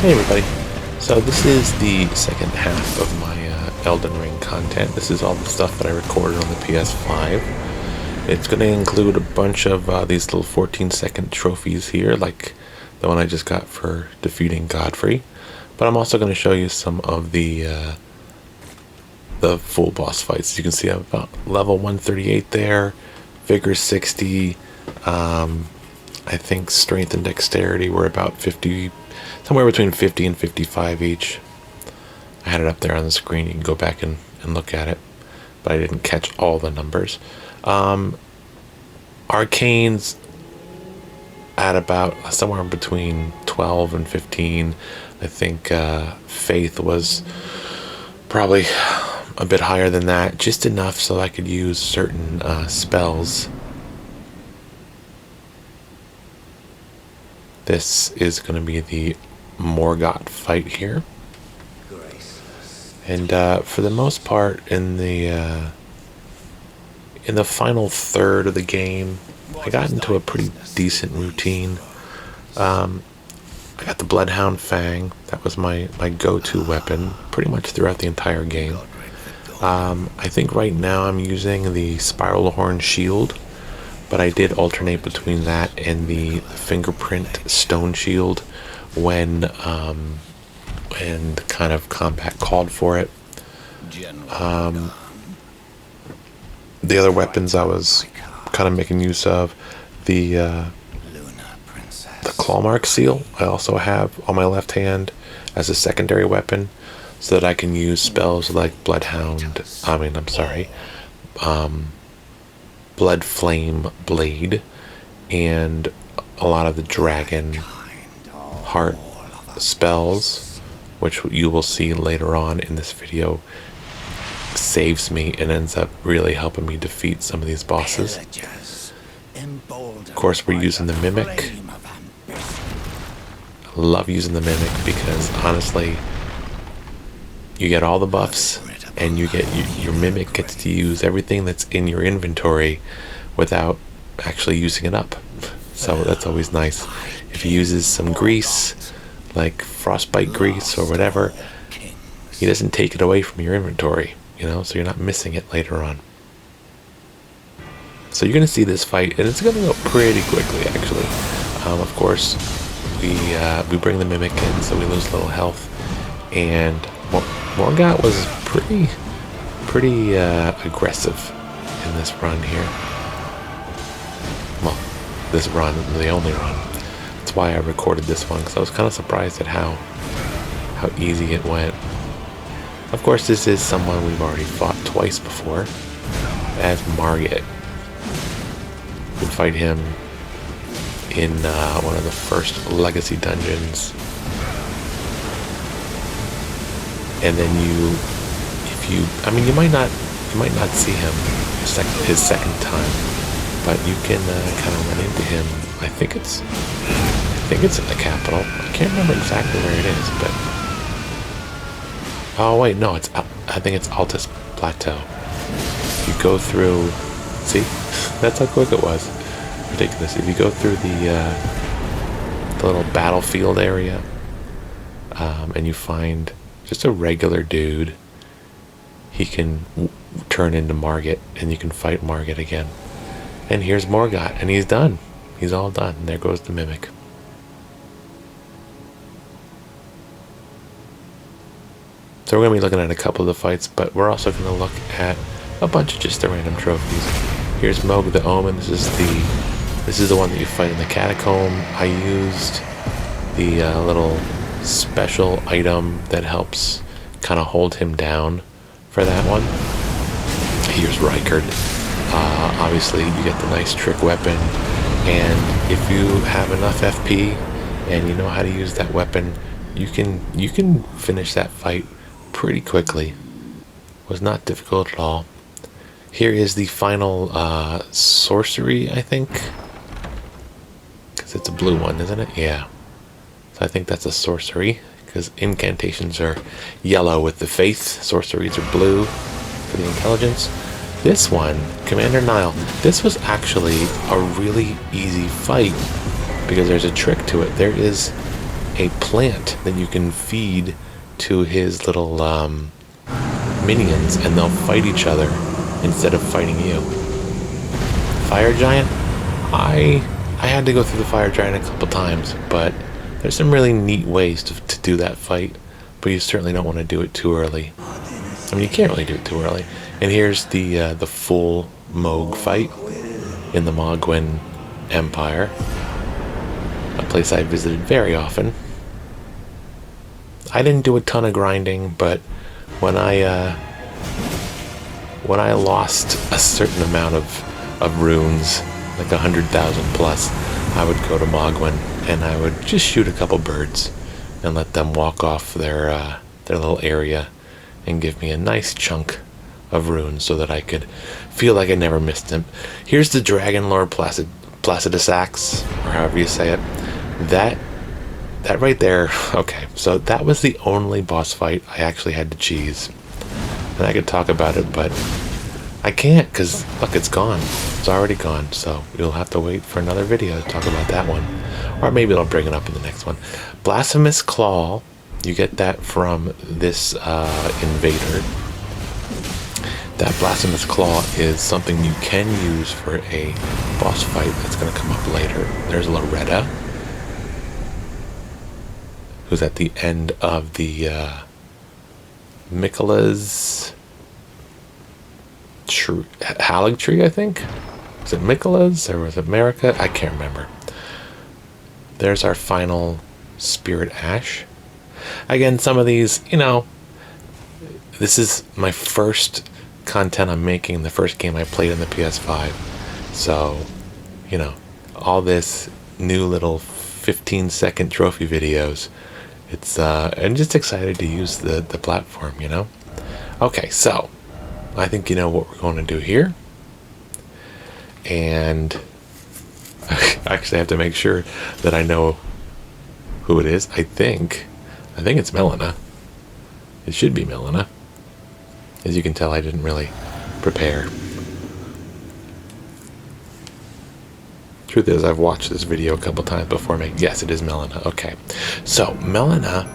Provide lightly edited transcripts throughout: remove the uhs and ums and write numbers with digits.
Hey everybody, so this is the second half of my Elden Ring content. This is all the stuff that I recorded on the PS5. It's going to include a bunch of these little 14-second trophies here, like the one I just got for defeating Godfrey. But I'm also going to show you some of the full boss fights. You can see I'm about level 138 there, Vigor 60, I think Strength and Dexterity were about 50, somewhere between 50 and 55 each. I had it up there on the screen. You can go back and look at it, but I didn't catch all the numbers. Arcanes at about somewhere between 12 and 15. I think Faith was probably a bit higher than that, just enough so I could use certain spells. This is going to be the Morgott fight here, and for the most part, in the final third of the game, I got into a pretty decent routine. I got the Bloodhound Fang. That was my go-to weapon pretty much throughout the entire game. I think right now I'm using the Spiral Horn Shield, but I did alternate between that and the Fingerprint Stone Shield when kind of combat called for it. The other weapons I was kind of making use of, the Clawmark Seal I also have on my left hand as a secondary weapon, so that I can use spells like Blood Flame Blade, and a lot of the Dragon Heart spells, which you will see later on in this video, saves me and ends up really helping me defeat some of these bosses. Of course, we're using the Mimic. I love using the Mimic because honestly, you get all the buffs, and you get your Mimic gets to use everything that's in your inventory without actually using it up. So that's always nice. If he uses some grease, like frostbite grease or whatever, he doesn't take it away from your inventory, so you're not missing it later on. So you're going to see this fight, and it's going to go pretty quickly, actually. Of course, we bring the Mimic in, so we lose a little health, and Morgott was pretty aggressive in this run here. Well, this run, the only run. That's why I recorded this one, because I was kind of surprised at how easy it went. Of course, this is someone we've already fought twice before, as Margit. You can fight him in one of the first Legacy dungeons. And then you might not see him his second time, but you can kind of run into him. I think it's in the capital. I can't remember exactly where it is, but oh wait, no, I think it's Altus Plateau. You go through. See, that's how quick it was. Ridiculous. If you go through the little battlefield area, and you find just a regular dude, he can turn into Margit, and you can fight Margit again. And here's Morgott, and he's done. He's all done. And there goes the Mimic. So we're going to be looking at a couple of the fights, but we're also going to look at a bunch of just the random trophies. Here's Mog the Omen. This is the one that you fight in the catacomb. I used the little special item that helps kind of hold him down for that one. Here's Rykard. Obviously you get the nice trick weapon, and if you have enough FP and you know how to use that weapon, you can finish that fight pretty quickly. Was not difficult at all. Here is the final sorcery, I think, because it's a blue one, isn't it? Yeah. So I think that's a sorcery, because incantations are yellow with the faith, sorceries are blue for the intelligence. This one, Commander Nile, this was actually a really easy fight because there's a trick to it. There is a plant that you can feed to his little minions, and they'll fight each other instead of fighting you. Fire giant, I had to go through the fire giant a couple times, but there's some really neat ways to do that fight, but you certainly don't want to do it too early. I mean, you can't really do it too early. And here's the full Mog fight in the Mogwin Empire, a place I visited very often. I didn't do a ton of grinding, but when I lost a certain amount of runes, like 100,000 plus, I would go to Mogwin and I would just shoot a couple birds and let them walk off their little area and give me a nice chunk of runes so that I could feel like I never missed him. Here's the Dragon Lord Placidus Axe, or however you say it. That right there, okay, so that was the only boss fight I actually had to cheese. And I could talk about it, but I can't, because, look, it's gone. It's already gone, so you'll have to wait for another video to talk about that one. Or maybe I'll bring it up in the next one. Blasphemous Claw, you get that from this invader. That Blasphemous Claw is something you can use for a boss fight that's going to come up later. There's Loretta, who's at the end of the Mikola's Halig tree, I think. Is it Mikola's or was it America? I can't remember. There's our final Spirit Ash. Again, some of these, you know, this is my first content I'm making, the first game I played in the PS5. So, you know, all this new little 15-second trophy videos. It's I'm just excited to use the platform, you know. Okay, so I think you know what we're going to do here, and I actually have to make sure that I know who it is. I think it's Melania. It should be Melania. As you can tell, I didn't really prepare. Truth is, I've watched this video a couple times before making. Yes, it is Melania. Okay, so Melania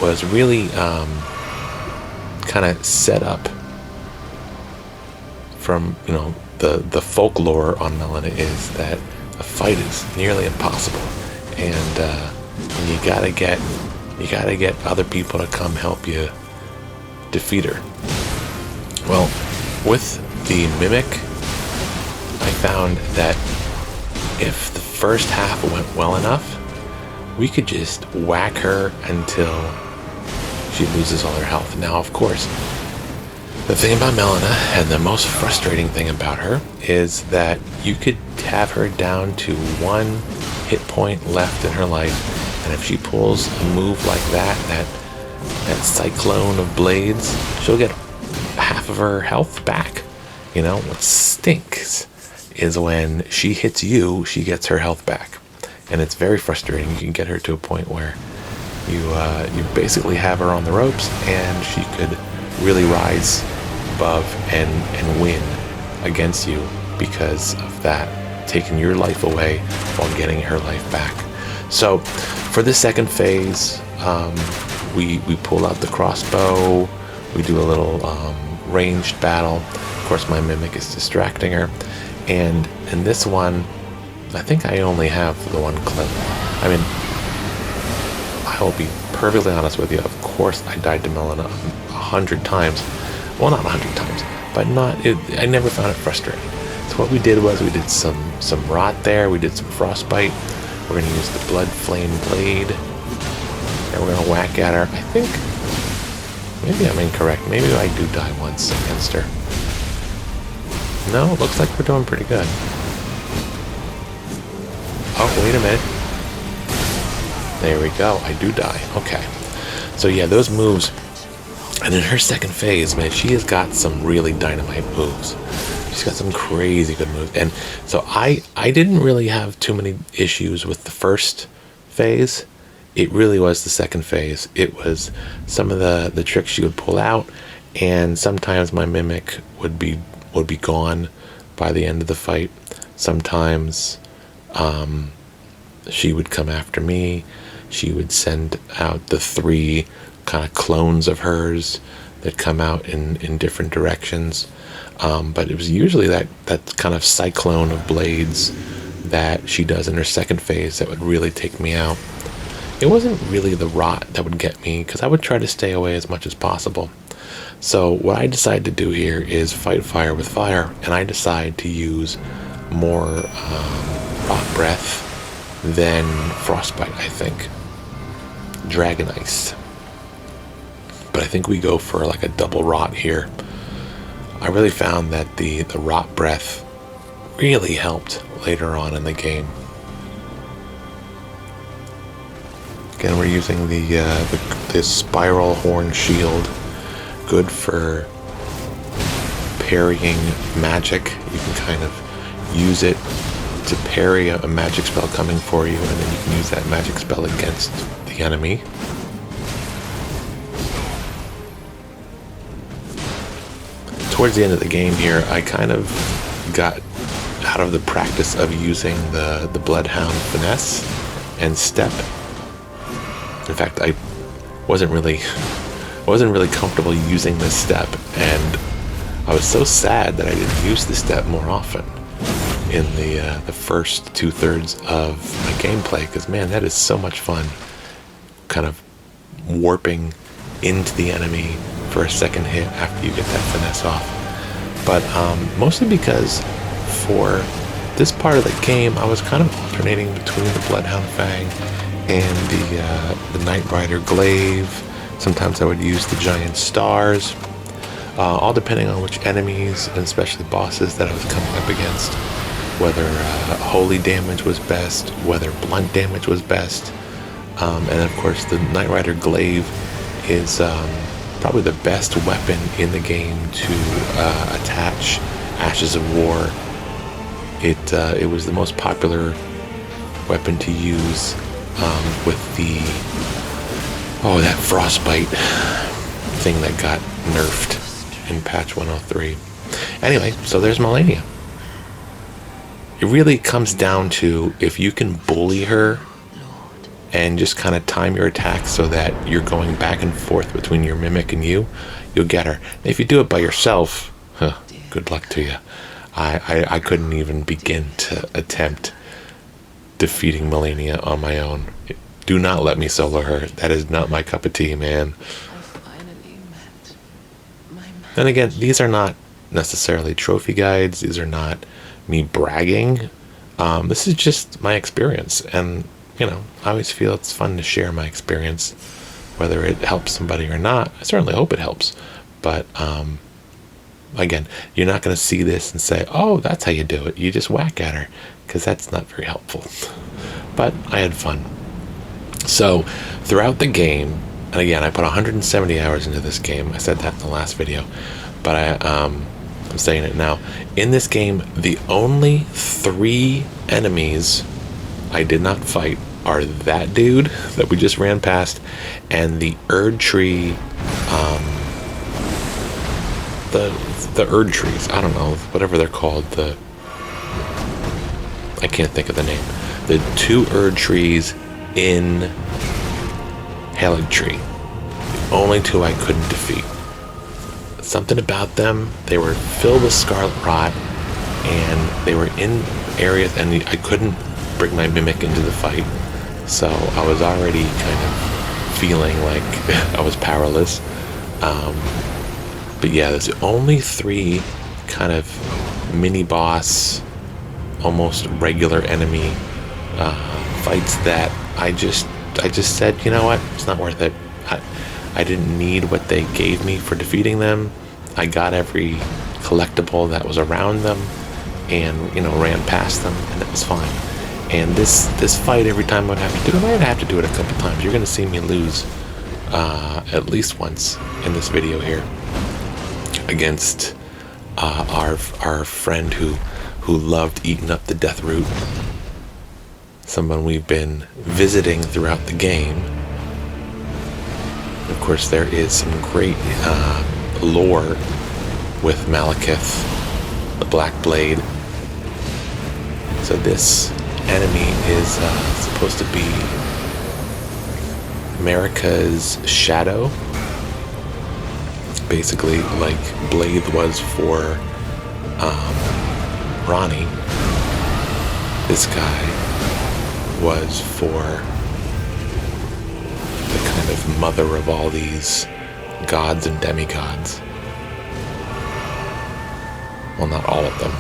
was really kind of set up from, you know, the folklore on Melania is that a fight is nearly impossible, and you gotta get other people to come help you defeat her. Well, with the Mimic, I found that if the first half went well enough, we could just whack her until she loses all her health. Now, of course, the thing about Melania, and the most frustrating thing about her, is that you could have her down to 1 hit point left in her life, and if she pulls a move like that cyclone of blades, she'll get half of her health back. You know, what stinks is when she hits you, she gets her health back, and it's very frustrating. You can get her to a point where you basically have her on the ropes, and she could really rise above and win against you because of that, taking your life away while getting her life back. So for the second phase, we pull out the crossbow, we do a little ranged battle. Of course, my Mimic is distracting her, and in this one, I think I only have the one clip. I mean, I will be perfectly honest with you, of course I died to Melania 100 times. Well, not 100 times, but I never found it frustrating. So what we did was we did some rot there, we did some frostbite, we're going to use the blood flame blade, and we're going to whack at her. I think, maybe I'm incorrect, maybe I do die once against her. No, it looks like we're doing pretty good. Oh, wait a minute. There we go, I do die. Okay. So yeah, those moves. And in her second phase, man, she has got some really dynamite moves. She's got some crazy good moves. And so I didn't really have too many issues with the first phase. It really was the second phase. It was some of the tricks she would pull out, and sometimes my Mimic would be gone by the end of the fight. Sometimes she would come after me. She would send out the 3 kind of clones of hers that come out in different directions. But it was usually that kind of cyclone of blades that she does in her second phase that would really take me out. It wasn't really the rot that would get me, because I would try to stay away as much as possible. So what I decide to do here is fight fire with fire, and I decide to use more rot breath than frostbite, I think. Dragon ice. But I think we go for like a double rot here. I really found that the rot breath really helped later on in the game. Again, we're using the spiral horn shield, good for parrying magic. You can kind of use it to parry a magic spell coming for you, and then you can use that magic spell against the enemy. Towards the end of the game here, I kind of got out of the practice of using the Bloodhound finesse and step. In fact, I wasn't really comfortable using this step, and I was so sad that I didn't use the step more often in the first 2/3 of my gameplay, because man, that is so much fun, kind of warping into the enemy for a second hit after you get that finesse off. But mostly because for this part of the game, I was kind of alternating between the Bloodhound Fang and the Knight Rider Glaive. Sometimes I would use the giant stars, all depending on which enemies and especially bosses that I was coming up against, whether holy damage was best, whether blunt damage was best. And of course the Knight Rider Glaive is probably the best weapon in the game to attach Ashes of War. It was the most popular weapon to use with that frostbite thing that got nerfed in patch 103. Anyway, so there's Melania. It really comes down to if you can bully her and just kind of time your attacks so that you're going back and forth between your mimic and you'll get her. If you do it by yourself, good luck to you. I couldn't even begin to attempt defeating Melania on my own. Do not let me solo her. That is not my cup of tea, man. And again, these are not necessarily trophy guides. These are not me bragging. This is just my experience, and I always feel it's fun to share my experience, whether it helps somebody or not. I certainly hope it helps, but again, you're not going to see this and say, oh, that's how you do it. You just whack at her, because that's not very helpful. But I had fun. So throughout the game, and again, I put 170 hours into this game. I said that in the last video, but I'm saying it now. In this game, the only 3 enemies I did not fight are that dude that we just ran past, and the Erd Tree, the Erd Trees, I don't know, whatever they're called, I can't think of the name. The 2 Erd Trees in Haligtree. The only 2 I couldn't defeat. Something about them, they were filled with scarlet rot, and they were in areas, and I couldn't bring my mimic into the fight, so I was already kind of feeling like I was powerless. But yeah, there's the only 3 kind of mini boss, almost regular enemy fights that I just said, you know what, it's not worth it. I didn't need what they gave me for defeating them. I got every collectible that was around them, and ran past them, and it was fine. And this fight, every time I would have to do it, I might have to do it a couple times. You're going to see me lose at least once in this video here against our friend who loved eating up the death root. Someone we've been visiting throughout the game. Of course, there is some great lore with Malekith, the Black Blade. So this enemy is supposed to be America's shadow. Basically, like Glaive was for Ronnie, this guy was for the kind of mother of all these gods and demigods. Well, not all of them.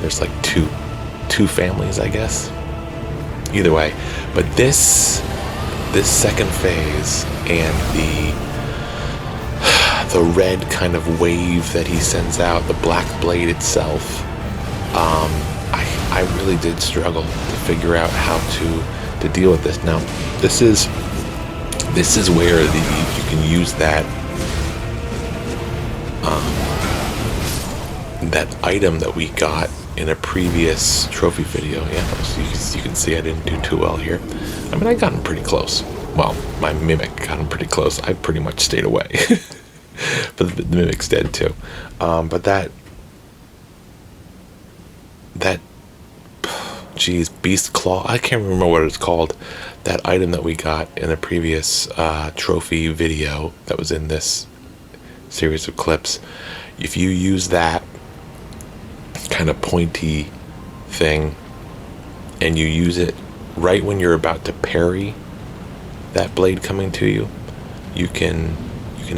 There's like two families, I guess. Either way, but this second phase and the red kind of wave that he sends out, the black blade itself, I really did struggle to figure out how to deal with this. Now, this is where you can use that that item that we got in a previous trophy video. Yeah, so you can see I didn't do too well here. I mean, I got him pretty close. Well, my mimic got him pretty close. I pretty much stayed away. But the mimic's dead too. But that geez, Beast Claw, I can't remember what it's called. That item that we got in a previous trophy video that was in this series of clips. If you use that kind of pointy thing and you use it right when you're about to parry that blade coming to you, you can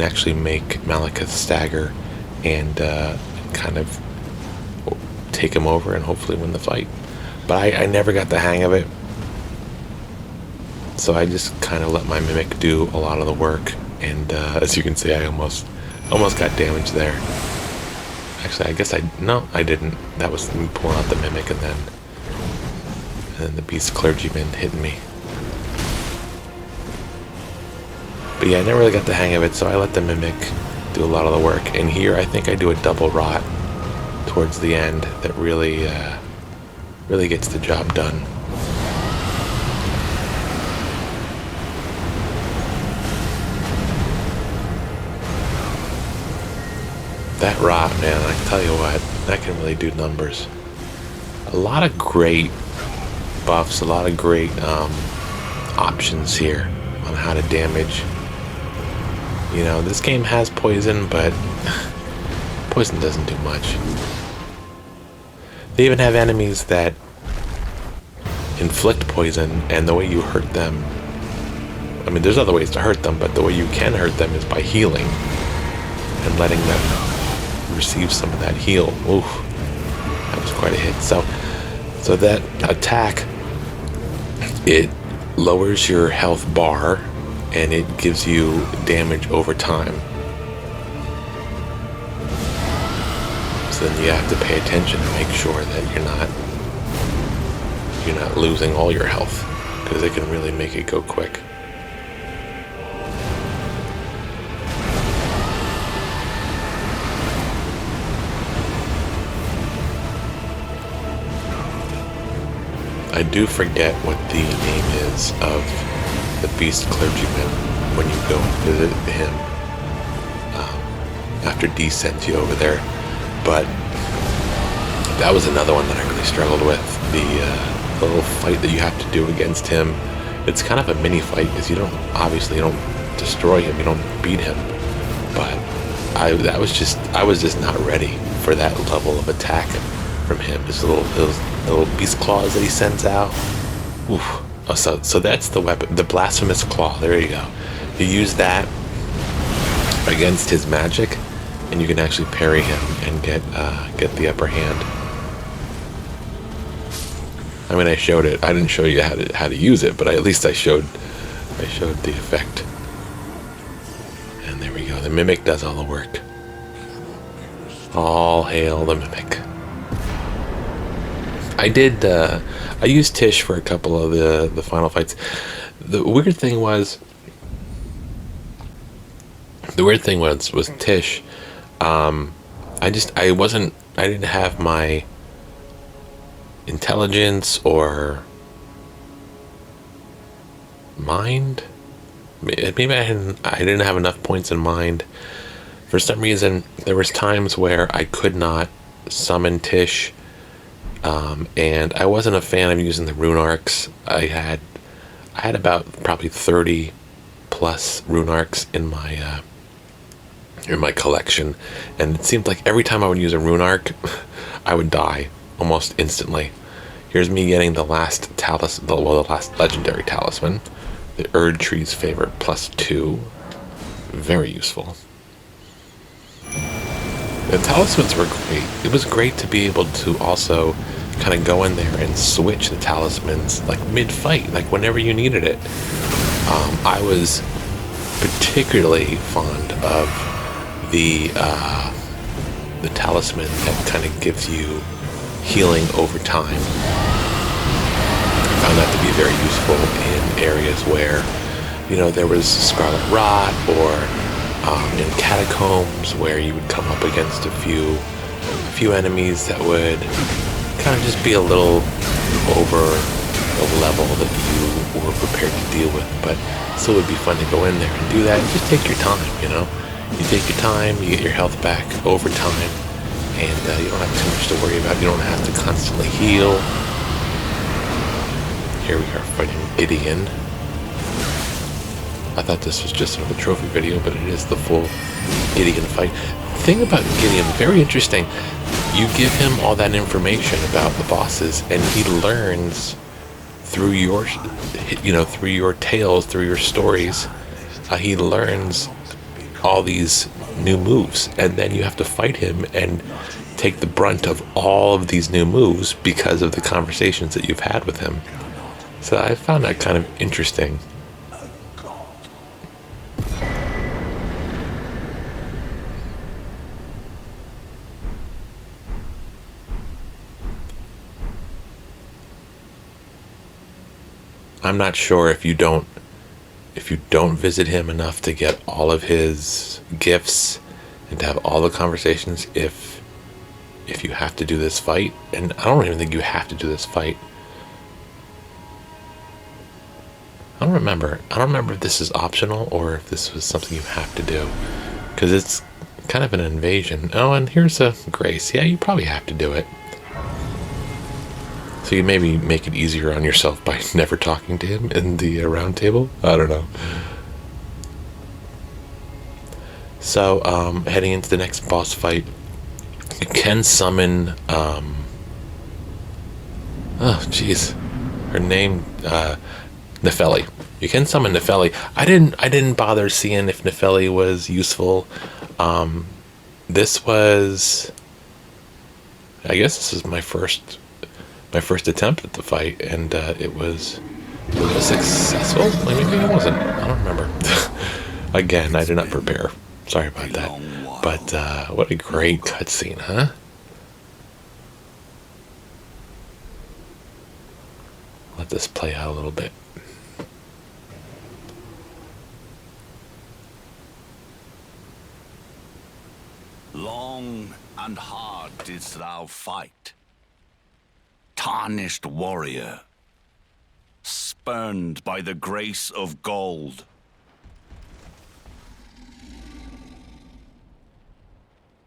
actually make Malekith stagger and kind of take him over and hopefully win the fight. But I never got the hang of it, so I just kind of let my mimic do a lot of the work, and as you can see, I almost got damaged there. Actually, I guess I didn't. That was me pulling out the mimic and then the beast clergyman hitting me. But yeah, I never really got the hang of it, so I let the mimic do a lot of the work. And here, I think I do a double rot towards the end that really gets the job done. That rot, man, I can tell you what, that can really do numbers. A lot of great buffs, a lot of great options here on how to damage. You know, this game has poison, but poison doesn't do much. They even have enemies that inflict poison, and the way you hurt them, I mean, there's other ways to hurt them, but the way you can hurt them is by healing and letting them receive some of that heal. Oof, that was quite a hit. So that attack, it lowers your health bar and it gives you damage over time. So then you have to pay attention and make sure that you're not losing all your health, because it can really make it go quick. I do forget what the name is of the beast clergyman when you go and visit him after D sends you over there, but that was another one that I really struggled with. The little fight that you have to do against him, it's kind of a mini fight, because you don't destroy him, you don't beat him, but I was just not ready for that level of attack from him. Those little beast claws that he sends out. Oof. Oh, so that's the weapon, the Blasphemous Claw. There you go. You use that against his magic, and you can actually parry him and get the upper hand. I mean, I showed it. I didn't show you how to use it, but at least I showed the effect. And there we go. The mimic does all the work. All hail the mimic. I used Tish for a couple of the final fights. The weird thing was with Tish, I didn't have my intelligence or mind. Maybe I didn't have enough points in mind. For some reason, there was times where I could not summon Tish And I wasn't a fan of using the rune arcs. I had about probably 30 plus rune arcs in my collection, and it seemed like every time I would use a rune arc, I would die almost instantly. Here's me getting the last Talus, the last legendary talisman, the Erd Tree's favorite, +2. Very useful. The talismans were great. It was great to be able to also kind of go in there and switch the talismans like mid-fight, like whenever you needed it. I was particularly fond of the talisman that kind of gives you healing over time. I found that to be very useful in areas where, you know, there was scarlet rot, or in catacombs where you would come up against a few enemies that would kind of just be a little over the level that you were prepared to deal with, but still would be fun to go in there and do that. And just take your time, you know. You take your time, you get your health back over time, and you don't have too much to worry about. You don't have to constantly heal. Here we are fighting Gideon. I thought this was just another trophy video, but it is the full Gideon fight. The thing about Gideon, very interesting. You give him all that information about the bosses, and he learns through your, through your tales, through your stories. He learns all these new moves, and then you have to fight him and take the brunt of all of these new moves because of the conversations that you've had with him. So I found that kind of interesting. I'm not sure if you don't visit him enough to get all of his gifts and to have all the conversations, if you have to do this fight. And I don't even think you have to do this fight. I don't remember if this is optional or if this was something you have to do, because it's kind of an invasion. Oh, and here's a grace. Yeah, you probably have to do it. So you maybe make it easier on yourself by never talking to him in the round table. I don't know. So, heading into the next boss fight, you can summon, oh jeez, her name, Nefeli. You can summon Nefeli. I didn't bother seeing if Nefeli was useful. This was, I guess this is my first attempt at the fight, and it was successful. Maybe it wasn't. I don't remember. Again, I did not prepare. Sorry about that. But what a great cutscene, huh? Let this play out a little bit. Long and hard didst thou fight, tarnished warrior, spurned by the grace of gold.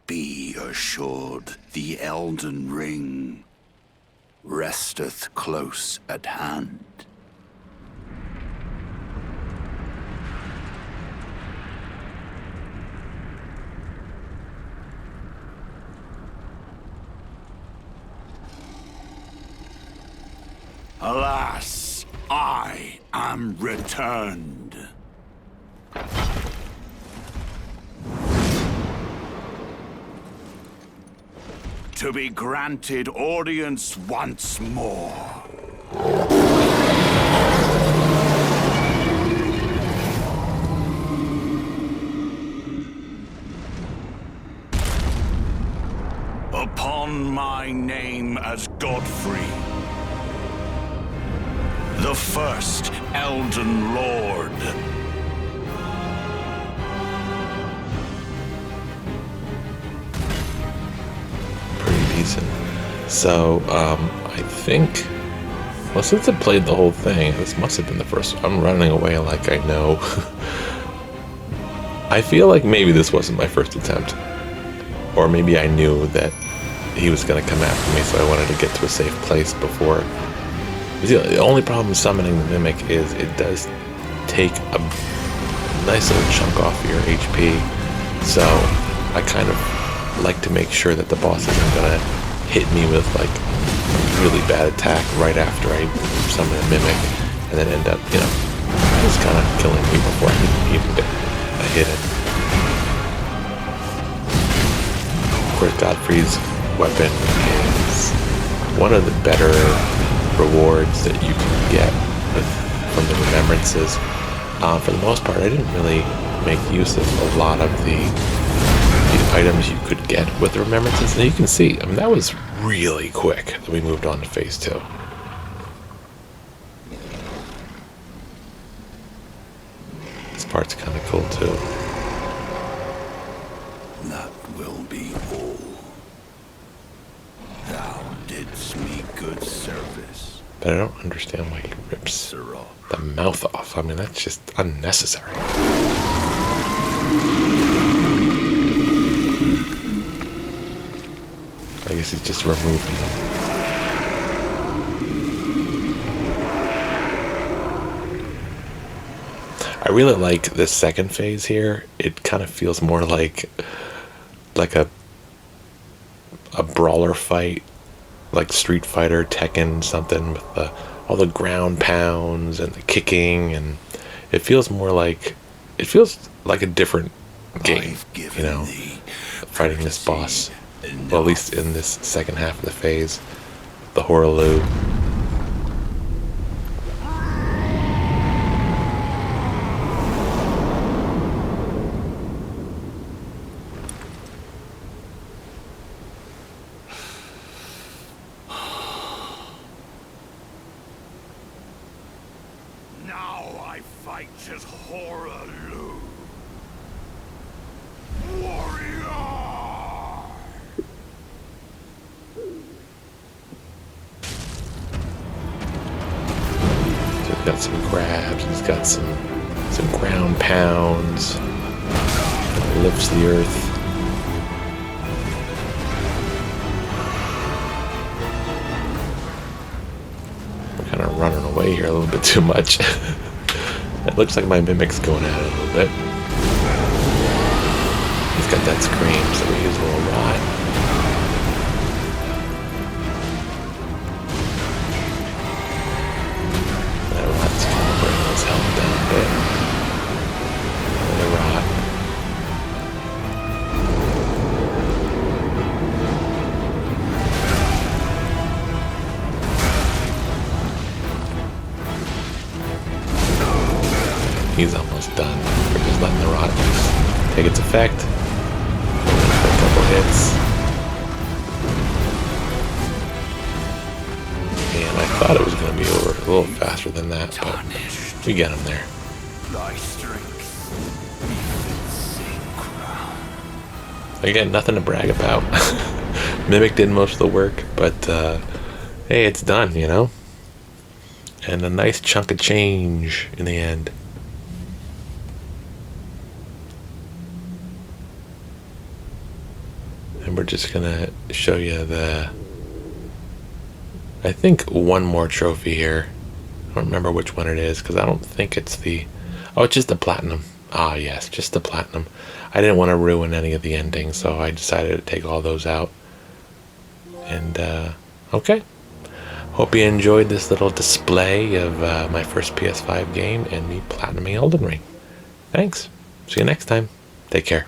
Be assured, the Elden Ring resteth close at hand. Alas, I am returned. To be granted audience once more. Upon my name as Godfrey, the first Elden Lord. Pretty decent. So, I think, well, since I played the whole thing, this must have been the first. I'm running away like I know. I feel like maybe this wasn't my first attempt. Or maybe I knew that he was going to come after me, so I wanted to get to a safe place before. The only problem with summoning the Mimic is it does take a nice little chunk off your HP, so I kind of like to make sure that the boss isn't going to hit me with like really bad attack right after I summon a Mimic, and then end up, you know, just kind of killing me before I can even get a hit in. Of course, Godfrey's weapon is one of the better rewards that you can get from the remembrances. For the most part, I didn't really make use of a lot of the items you could get with the remembrances, and you can see, I mean, that was really quick that we moved on to phase 2. This part's kind of cool too. That will be all. Thou didst me good service. But I don't understand why he rips the mouth off. I mean, that's just unnecessary. I guess he's just removing them. I really like this second phase here. It kind of feels more like a brawler fight, like Street Fighter, Tekken, something with all the ground pounds and the kicking, and it feels like a different game, you know, fighting this boss. Well, at least in this second half of the phase, the Horaloo. Now I fight as Horaloo. Warrior! So he's got some grabs, he's got some ground pounds, lifts the earth. I'm kind of running away here a little bit too much. It looks like my Mimic's going at it a little bit. He's got that scream, so we use a little rot. That rot's kind of bringing his health down a bit. Another rot. He's almost done. We're just letting the rot take its effect. For a couple hits. And I thought it was going to be over a little faster than that, but we get him there. Again, nothing to brag about. Mimic did most of the work, but hey, it's done, you know? And a nice chunk of change in the end. And we're just gonna show you I think one more trophy here. I don't remember which one it is, because I don't think it's it's just the platinum. Ah, yes, just the platinum. I didn't want to ruin any of the endings, so I decided to take all those out. And, okay. Hope you enjoyed this little display of my first PS5 game and me platinuming Elden Ring. Thanks. See you next time. Take care.